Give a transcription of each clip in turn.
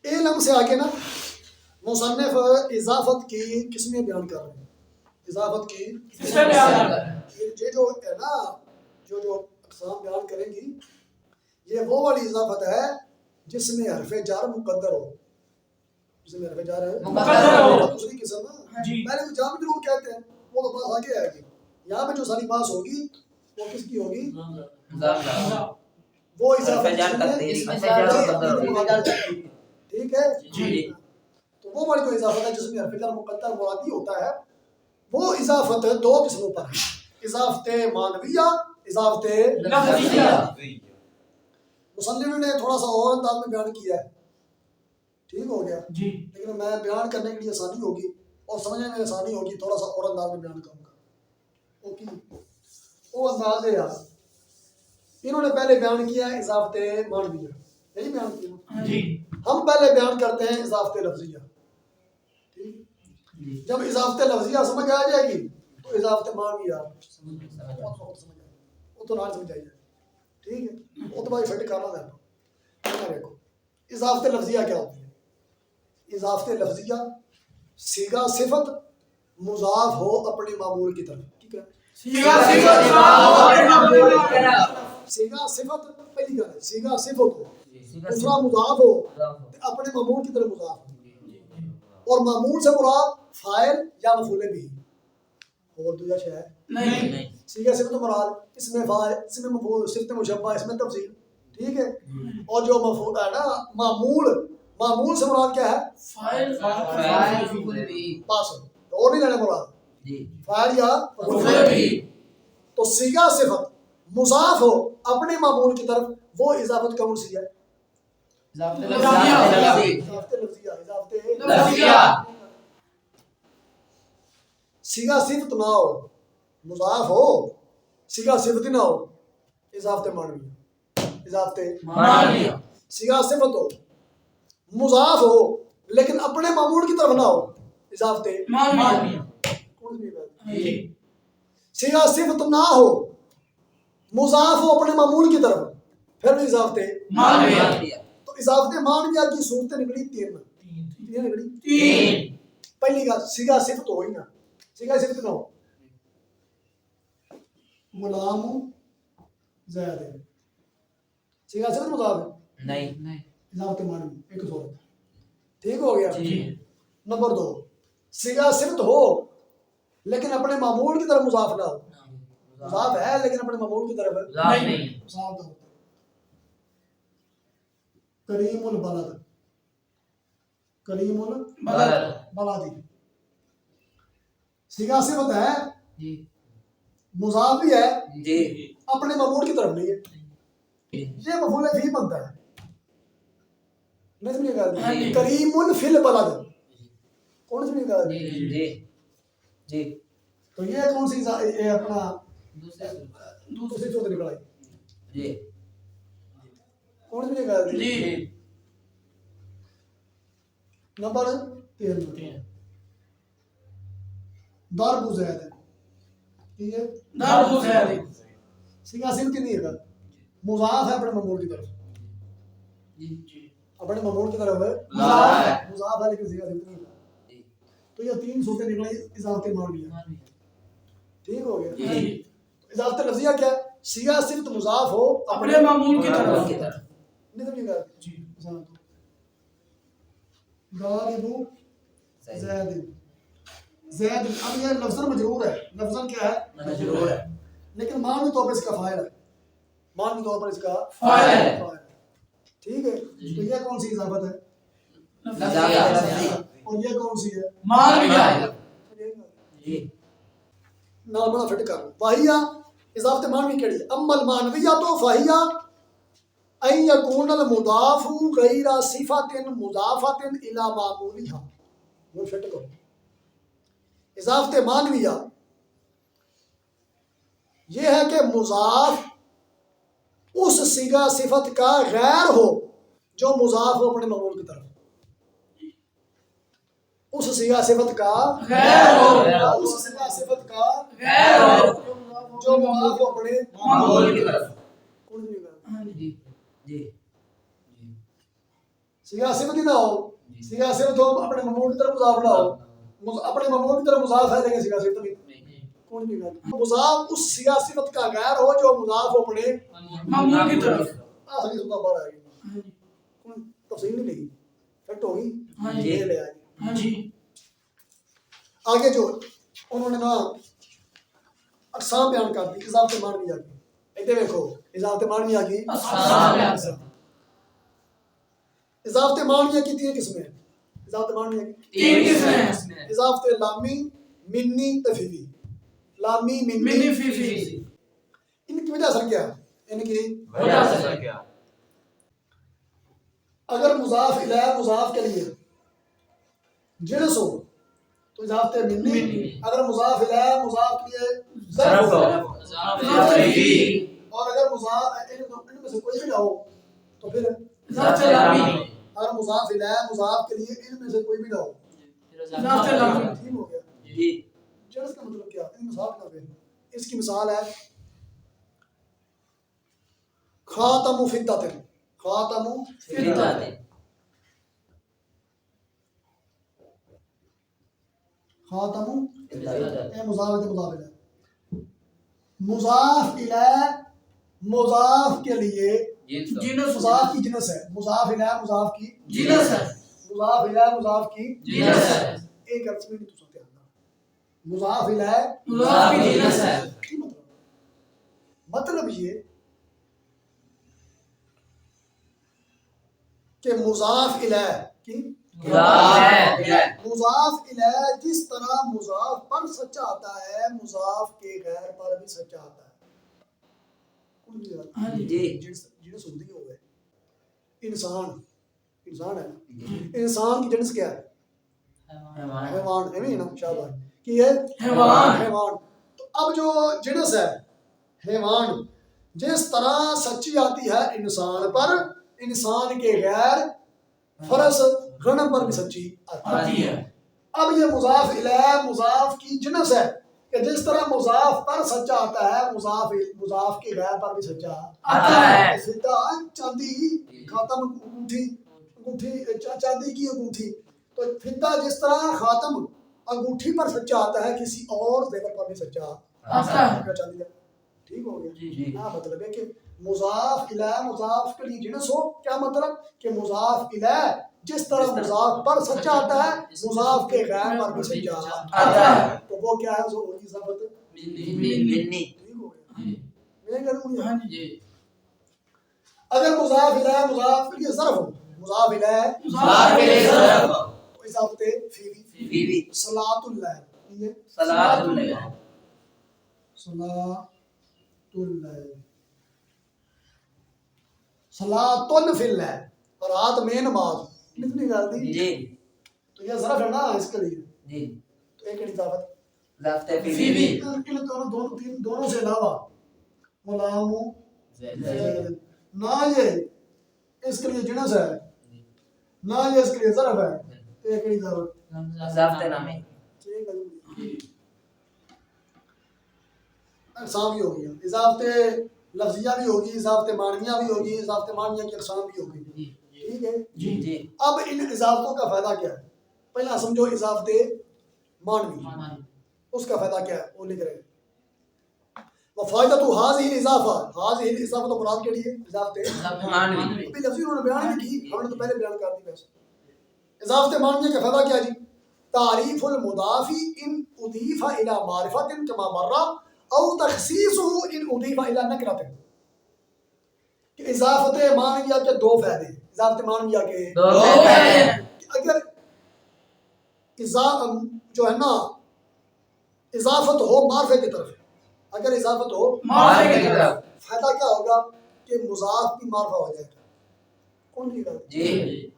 علم سے آگے نا مصنف اضافت کی قسمیں بیان کر رہے ہیں. اضافت کی قسمیں بیان کر رہے ہیں. یہ جو ہے نا جو اقسام بیان کریں گی یہ وہ والی اضافت ہے جس میں حرف جر مقدر ہو. جس میں حرف جر مقدر ہو. دوسری قسم جی. پہلے وہ جام ضرور کہتے ہیں وہ تو بات آگے آئے گی. یہاں پہ جو ساری بات ہوگی وہ کس کی ہوگی؟ وہ اضافت ٹھیک ہے جی. تو وہ والی جو اضافت ہے جس میں حرف جر مقدر مرادی ہوتا ہے وہ اضافت دو قسموں پر ہے. اضافت معنویہ اضافت لفظیہ. مصنف نے تھوڑا سا اور انداز میں بیان کیا ہے. ٹھیک ہو گیا جی. لیکن میں بیان کرنے کے لیے آسانی ہوگی اور سمجھنے میں آسانی ہوگی تھوڑا سا اور انداز میں بیان کروں گا. اوکے وہ انداز ہے یار انہوں نے پہلے بیان کیا ہے اضافت معنویہ یہی بیان کیا. جی. ہم پہلے بیان کرتے ہیں اضافت لفظیہ. ٹھیک جب اضافت لفظیہ سمجھ آ جائے گی تو اضافت معنویہ وہ تو نہ سمجھ آئی جائے. ٹھیک ہے وہ تو بھائی فٹ کرنا ہے. دیکھو اضافت لفظیہ کیا ہوتی ہے؟ اضافت لفظیہ صیغہ صفت مضاف ہو اپنے معمول کی طرف. ٹھیک ہے صیغہ صفت پہلی گل ہے صیغہ صفت ہو دوسرا مضاف ہو اپنے معمول کی طرف مضاف ہو اور معمول سے مراد فاعل یا مفعول بھی اور دوسرا شے ہے نہیں. صیغہ صفت مراد اس میں فاعل اس میں مفعول صفت مشبہ اس میں تفضیل. ٹھیک ہے اور جو مفعول ہے نا معمول سے مراد کیا ہے؟ فاعل بس اور نہیں لینے مراد فاعل یا مفعول بھی. تو صیغہ صفت مضاف ہو اپنے معمول کی طرف وہ اضافت کون سی ہے؟ اضافت لفظیہ. اضافت لفظیہ. صیغہ صفت نہ ہو مضاف ہو صیغہ صفت نہ ہو اضافت معنوی. اضافت معنویہ. صیغہ صفت ہو مضاف ہو لیکن اپنے معمول کی طرف نہ ہو اضافت معنویہ. کون سی بات؟ جی. صیغہ صفت نہ ہو مضاف ہو اپنے معمول کی طرف پھر بھی اضافت معنویہ. تو اضافت معنویہ کی صورتیں نکلی تین نکلی. تین. پہلی گل صیغہ صفت ہو ہی نا صیغہ صفت نہ ہو غلام زید صیغہ صفت مضاف ہے نہیں. اضافت معنوی ایک صورت. ٹھیک ہو گیا. جی. نمبر دو صیغہ صفت ہو لیکن اپنے معمول کی طرف مضاف نہ ہو. مضاف ہے لیکن اپنے معمول کی طرف نہیں. مثال تو کریم البلد کریم البلدی صیغہ صفت ہے جی. مضاف بھی ہے جی. اپنے معمول کی طرف نہیں ہے. یہ مفعول فی بنتا ہے. نہیں سمجھے گا کریم فی البلد کون سی گا جی. تو یہ کون سی یہ اپنا دوسری چوتھ نکل آئی. جی. کون سی گا جی. نمبر 3 ضرب زید ہے. ٹھیک ہے ضرب زید. صیغہ صفت نہیں ہے مضاف ہے اپنے معمول کی طرف. جی. اپنے معمول کی طرف مضاف ہے لیکن صیغہ صفت نہیں ہے. تو یہ تین صورتیں نکلی اضافت معنویہ. ٹھیک ہو گیا. جی. اضافت لفظیہ کیا ہے؟ صیغہ صفت مضاف ہو اپنے معمول کی طرف. نہیں سمجھے گا. جی. غالب زید زید اب یہ لفظاً مجرور ہے. لفظاً کیا ہے؟ مجرور ہے. لیکن معنوی طور پر اس کا فاعل ہے. معنوی طور پر اس کا فاعل ہے. ٹھیک ہے. تو یہ کون سی اضافت ہے؟ لفظیہ. اور یہ کون سی ہے؟ معنویہ. جی. نام فٹ کر فاہیہ اضافت معنوی کیڑی ہے؟ اما المعنویہ تو فاہیہ ان یکون المضاف غیر صفت مضافۃ الی معمولها. وہ فٹ کرو. اضافت معنویہ یہ ہے کہ مضاف اس صیغہ صفت کا غیر ہو جو مضاف ہو اپنے معمول کی طرف. اس صیغہ صفت کا غیر ہو. اس صیغہ صفت کا غیر ہو جو مضاف ہو اپنے معمول کی طرف. کون سی گل؟ جی. جی. صیغہ صفت ہی نہ ہو، صیغہ صفت ہو اپنے مفعول کی طرف مضاف نہ ہو، اپنے مفعول کی طرف مضاف ہے لیکن صیغہ صفت نہیں، کون بھی نہیں مضاف اس صیغہ صفت کا غیر ہو جو مضاف ہو اپنے مامون کی طرف آخری سبتا بار آئے گی، کون تفصیل نہیں لگی فٹ ہوگی ہاں جی یہ لے آئے گی۔ ہاں جی آگے جو انہوں نے نا اقسام بیان کر دی اضافت معنویہ کی، ادھر دیکھو اضافت معنویہ کی اضافت معنویہ کی تین قسمیں ہیں، اضافت معنویہ کی تین قسمیں ہیں، اضافت لامی منی تفیوی، لامی منی منی فی ان کی وجہ اثر کیا ہے؟ ان کی وجہ سے کیا اگر مضاف الیہ مضاف کے لیے جنس ہو تو اضافت منی، اگر مضاف الیہ مضاف کے لیے ظرف ہو اور اگر مضاف ان میں سے کوئی بھی نہ ہو تو پھر اگر مضاف الیہ مضاف کے لیے ان میں سے کوئی بھی نہ ہو ٹھیک ہو گیا۔ جنس کا مطلب کیا ہے؟ مثال کا پھر اس کی مثال ہے خاتم فدۃ، خاتم خاتم اے مضاف الیہ مضاف الیہ مضاف کے لیے جنس مضاف کی جنس ہے، مضاف الیہ مضاف کی جنس ہے مضاف الیہ مضاف کی جنس ہے ایک عرض میں نہیں تو سکتے مضاف الیہ مضاف کی جنس ہے کی مطلب یہ کہ مضاف الیہ کی مضاف الیہ جس طرح مضاف پر سچا آتا ہے مضاف کے غیر پر بھی سچا آتا ہے۔ جنس ہوتی ہو گئے انسان ہے نا، انسان کی جنس کیا ہے؟ حیوان ہے نا، شاباش کی ہے حیوان۔ تو اب جو جنس ہے حیوان جس طرح سچی آتی ہے انسان پر، انسان کے غیر فرس غنم پر بھی سچی آتی ہے۔ اب یہ مضاف الیہ مضاف کی جنس ہے کہ جس طرح مضاف پر سچا آتا ہے مضاف کے غیر پر بھی سچا آتا ہے۔ فدہ چاندی، خاتم انگوٹھی چاندی کی انگوٹھی، تو فدہ جس طرح خاتم انگوٹھی پر سچا آتا ہے کسی اور زیور پر بھی سچا آتا ہے۔ چاندی کا ٹھیک ہو گیا۔ ہاں مطلب ہے کہ مضاف الیہ مضاف کے لیے جنس ہو، کیا مطلب کہ مضاف الیہ جس طرح مضاف پر سچا آتا ہے مضاف کے غیر پر بھی سچا آتا ہے، تو وہ کیا ہے وہ اضافت منی ٹھیک ہو گیا۔ میں کہوں ہاں گا جی اگر مضاف الیہ مضاف کے لیے ظرف ہو، مضاف الیہ مضاف کے لیے ظرف ہو، تو اضافت فیوی صلاۃ اللہ یہ صلاۃ اللہ صلاۃ اللیل صلاۃ فی اللیل رات میں نماز کتنی کر دی جی تو یہ ظرف ہے نا اس کے لیے، جی تو ایک اضافت ضابطہ فی ان دونوں سے علاوہ غلام نہ یہ اس کے لیے جنس ہے نہ یہ اس کے لیے ظرف ہے، تو ایک اضافت ضابطہ نامی ٹھیک ہے۔ اقسام بھی ہوگی اضافت لفظیہ بھی ہوگی، اضافت معنویہ بھی ہوگی، اضافت معنویہ کی اقسام بھی ہوگی ٹھیک ہے۔ جی اب ان اضافتوں کا فائدہ کیا ہے؟ پہلا سمجھو اضافت معنوی اس کا فائدہ کیا ہے وہ لکھ رہے ہیں وفائدہ تو حاضی الاضافہ، حاضی الاضافہ تو مراد کے لیے اضافت معنوی ابھی لفظی انہوں نے بیان نہیں کی، ہم نے تو پہلے بیان کر دی ویسے۔ اضافت معنویہ کا فائدہ کیا جی؟ تعریف المضاف ان اضیف الى معرفت کما مر او تخصیصه ان اضیف الى نکرت، کہ اضافت معنویہ کے دو فائدے ہیں، اضافت معنویہ کے دو فائدے ہیں۔ اگر جو ہے نا اضافت ہو معرفے کی طرف، اگر اضافت ہو معرفے کی طرف فائدہ کیا ہوگا کہ مضاف بھی معرفہ ہو جائے گا، کون کی بات؟ جی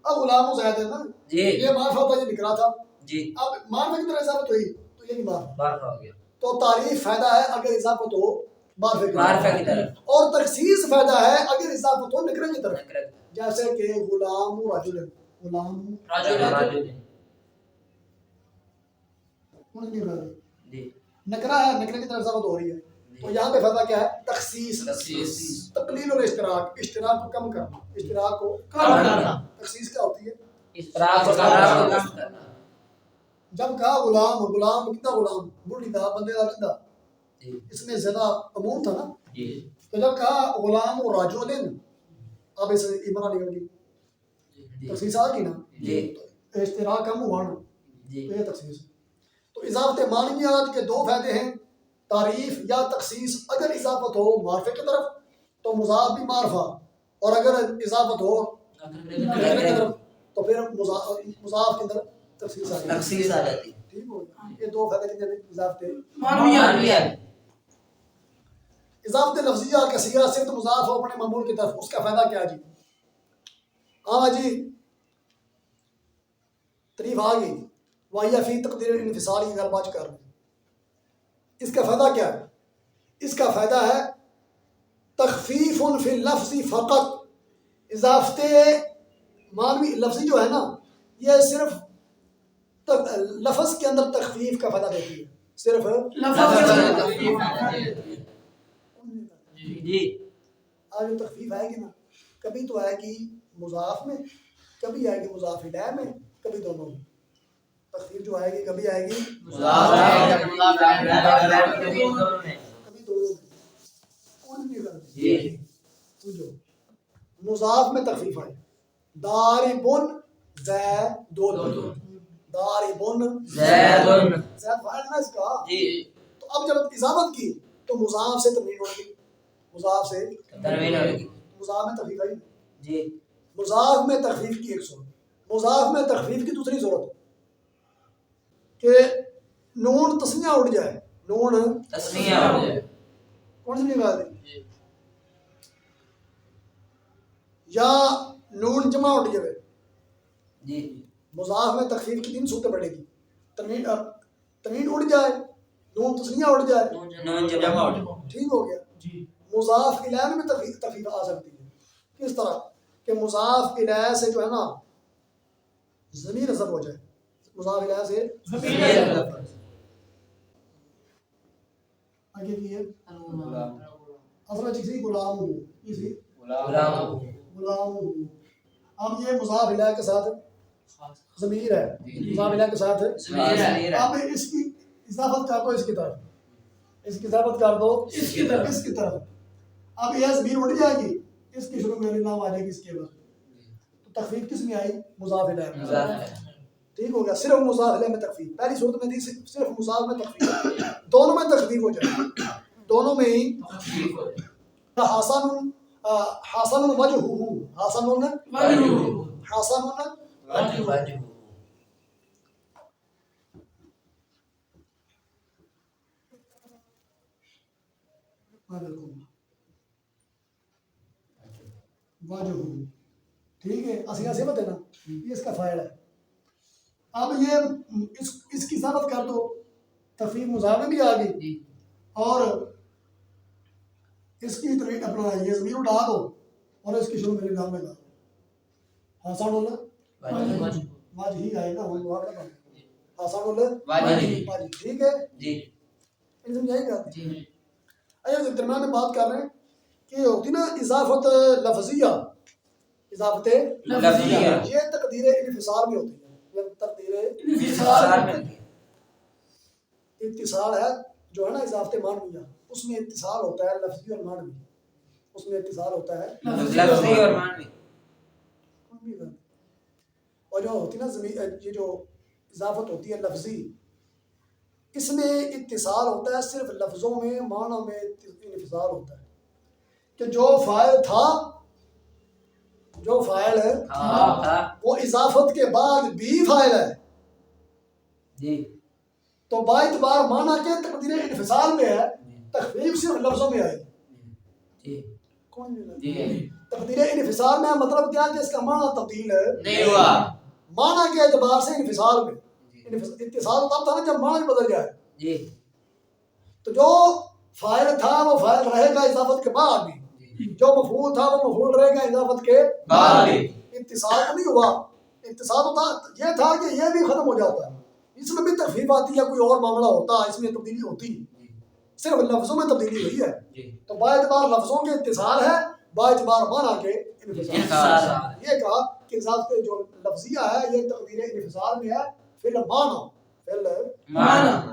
اب غلام زید ہے نا جی یہ معرفہ تھا، یہ نکرا تھا، جی اب معرفہ کی طرف اضافت ہوئی تو یہ نہیں معرفہ، بارہ ہو گیا تو تعریف فائدہ ہے اگر اضافت ہو معرفہ کی طرف، اور تخصیص فائدہ ہے اگر اضافت ہو نکرے کی طرف، جیسے کہ غلام رجل، غلام راجل کون کی بات؟ جی نکرا ہے، نکرے کی طرف اضافت ہو رہی ہے، تو یہاں پہ فائدہ کیا ہے؟ تخصیص، تخصیص، تقلیل اور اشتراک، اشتراک کو کم کرنا، اشتراک کو کم کرنا، تخصیص کیا ہوتی ہے؟ اشتراک کو کم کرنا، جب کہا غلام، غلام کتنا غلام؟ بوڑھی دا بندے دا کتنا؟ جی اس میں زیادہ عموم تھا نا. جی تو جب کہا غلام و راجولن، اب اس ایمان نکل گئی، جی تخصیص آ گئی نا، جی تو اشتراک کم ہوا نا، جی تو یہ تخصیص. تو اضافت معنویات کے دو فائدے ہیں، تعریف یا تخصیص. اگر اضافت ہو معرفے کی طرف تو مضاف بھی معرفہ، اور اگر اضافت ہو نکرے کی طرف تو پھر مضاف کے اندر تخصیص آ جاتی. تخصیص آ جاتی. ٹھیک ہو گیا. یہ دو فائدے کتنے ہیں اضافت معنویات. اضافت لفظیہ کا صیغہ صرف مضاف ہو اپنے معمول کی طرف، اس کا فائدہ کیا جی؟ ہاں جی تعریف آ گئی. واہیا فی تقدیر الانفصال کی اگر بات کر رہے ہیں، اس کا فائدہ کیا ہے؟ اس کا فائدہ ہے تخفیف فی اللفظ فقط. اضافت معنوی لفظی جو ہے نا، یہ صرف لفظ کے اندر تخفیف کا فائدہ دیتی ہے، صرف جی آج جو تخفیف آئے گی نا، کبھی تو آئے گی مضاف میں، کبھی آئے گی مضاف الیہ میں، کبھی دونوں میں. تخفیف جو آئے گی کبھی آئے گی کبھی دونوں میں. کون نہیں کرتی سمجھو. مضاف میں تخفیف آئے، داربن زیدن، داربن زیدن. زید فاعل نا اس کا. جی تو اب جب اضافت کی تو مضاف سے تنوین ہو گئی، مضاف سے تنوین ہوگی. مضاف میں تخفیف آئی. جی مضاف میں تخفیف کی ایک صورت، مضاف میں تخفیف کی دوسری صورت کہ نون تسنیہ اٹھ جائے، نون تسنیہ ہو جائے. کون سی نکال دی، یا نون جمع اٹھ جائے. جی مضاف میں تخفیف کی تین صورتیں پڑے گی، تنوین اٹھ جائے، نون تسنیہ اٹھ جائے. نون جمع ہو جائے. ٹھیک ہو گیا. مضاف الیہ میں تخفیف آ سکتی ہے. کس طرح کہ مضاف الیہ سے جو ہے نا ضمیر نصب ہو جائے، مضاف الیہ سے آگے کی ہے اصل میں چیز غلام ہوں، اسی غلام. غلام ہوں. اب یہ مضاف الیہ کے ساتھ ضمیر ہے، مضاف الیہ کے ساتھ ضمیر ہے. اب اس کی اضافت کر دو اس کی طرف، اس کی اضافت کر دو اس کی طرف. اب یہ ضمیر اٹھ جائے گی، اس کی شروع میں نام آ جائے گی اس کے بعد. تو تخفیف کس میں آئی؟ مضاف الیہ میں. ٹھیک ہو گیا. صرف مضاف الیہ میں تخفیف، پہلی صورت میں تھی صرف مضاف میں تخفیف، دونوں میں تخفیف ہو جائے، دونوں میں ہی. حسن حسن وجهه، حسن حسن وجہ. وجہ. ٹھیک ہے، اصل صفت ہے نا، یہ اس کا فاعل ہے. اب یہ اس کی اضافت کر دو، تخفیف مضاف میں بھی آ گئی، اور اس کی طریق اپنا یہ ضمیر اٹھا دو اور اس کی شروع میں نام میں لا دو. حسن وجہ ہی آئے نا، حسن وجہ. ٹھیک ہے جی سمجھائے گا. جی اچھا درمیان میں بات کر رہے ہیں کہ ہوتی نا اضافت لفظیہ، اضافت لفظیہ. یہ تقدیر انفصال میں ہوتی ہے. یہ تقدیر انفصال میں. اتصال ہے جو ہے نا اضافت معنویہ، اس میں اتصال ہوتا ہے لفظی اور معنوی، اس میں اتصال ہوتا ہے لفظی اور معنوی. اور جو ہوتی نا یہ جو اضافت ہوتی ہے لفظی، اس میں اتصال ہوتا ہے صرف لفظوں میں، معنی میں انفصال ہوتا ہے کہ جو فاعل تھا، جو فاعل تھا وہ اضافت کے بعد بھی فاعل ہے، جی تو با اعتبار معنی کے تقدیر انفصال میں ہے، تخفیف صرف لفظوں میں آئی. جی کون جی تقدیر انفصال میں مطلب کیا کہ اس کا معنی تبدیل ہے نہیں ہوا. معنی کے اعتبار سے انفصال میں. اتصال تب تھا نا جب معنی بدل جائے. جی تو جو فاعل تھا وہ فاعل رہے گا اضافت کے بعد بھی، جو مفعول تھا وہ مفعول رہے گا اضافت کے بعد بھی. اتصال تو نہیں ہوا. اتصال ہوتا یہ تھا کہ یہ بھی ختم ہو جاتا ہے، اس میں بھی تخفیف آتی ہے، کوئی اور معاملہ ہوتا ہے اس میں تبدیلی ہوتی. صرف لفظوں میں تبدیلی ہوئی ہے. جی تو با اعتبار لفظوں کے اتصال ہے، با اعتبار معنی کے انفصال. انفصال. یہ کہا کہ ذات جو لفظیہ ہے یہ تقدیر انفصال میں ہے، فی المعنی معنی